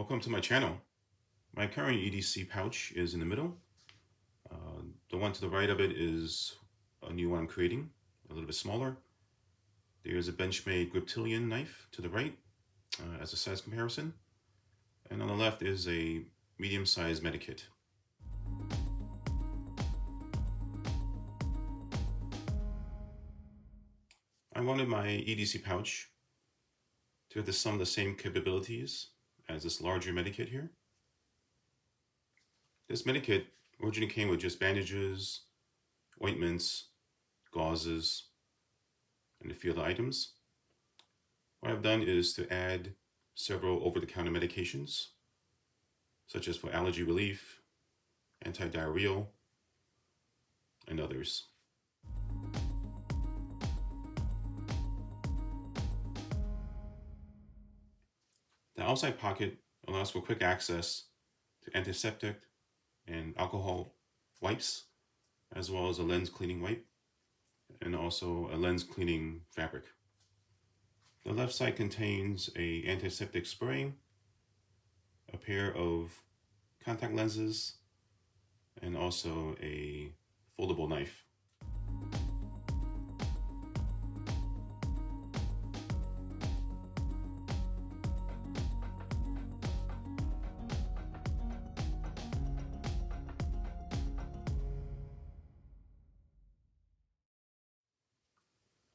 Welcome to my channel. My current EDC pouch is in the middle. The one to the right of it is a new one I'm creating, a little bit smaller. There's a Benchmade Griptilian knife to the right as a size comparison. And on the left is a medium-sized medikit. I wanted my EDC pouch to have some of the same capabilities as this larger medikit here. This medikit originally came with just bandages, ointments, gauzes, and a few other items. What I've done is to add several over-the-counter medications, such as for allergy relief, anti-diarrheal, and others. The outside pocket allows for quick access to antiseptic and alcohol wipes, as well as a lens cleaning wipe, and also a lens cleaning fabric. The left side contains an antiseptic spray, a pair of contact lenses, and also a foldable knife.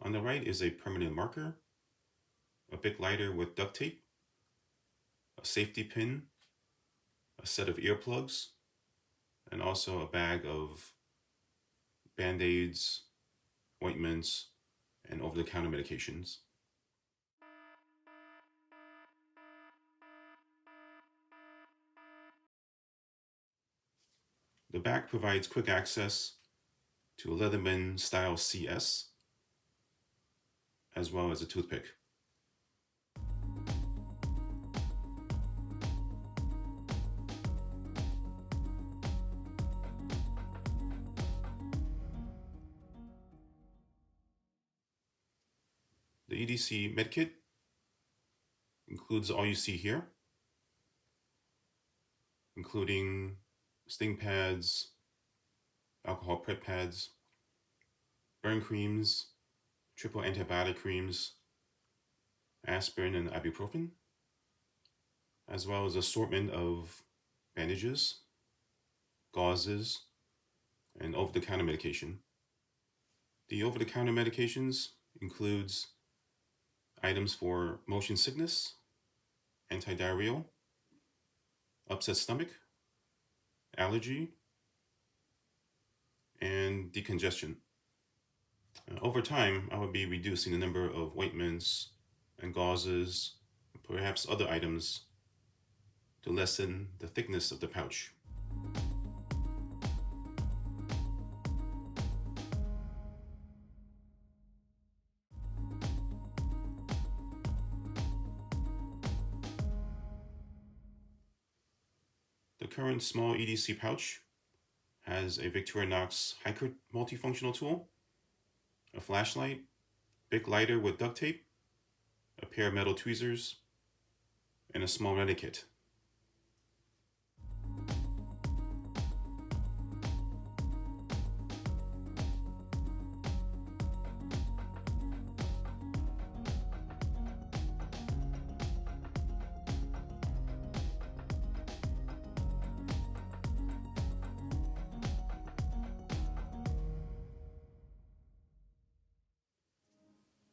On the right is a permanent marker, a big lighter with duct tape, a safety pin, a set of earplugs, and also a bag of band-aids, ointments, and over-the-counter medications. The back provides quick access to a Leatherman Style CS, as well as a toothpick. The EDC medkit includes all you see here, including sting pads, alcohol prep pads, burn creams, triple antibiotic creams, aspirin and ibuprofen, as well as an assortment of bandages, gauzes, and over-the-counter medication. The over-the-counter medications includes items for motion sickness, anti-diarrheal, upset stomach, allergy, and decongestant. Over time, I will be reducing the number of ointments and gauzes, and perhaps other items, to lessen the thickness of the pouch. The current small EDC pouch has a Victorinox Hiker multifunctional tool, a flashlight, big lighter with duct tape, a pair of metal tweezers, and a small medikit.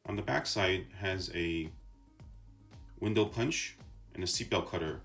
On the back side has a window punch and a seatbelt cutter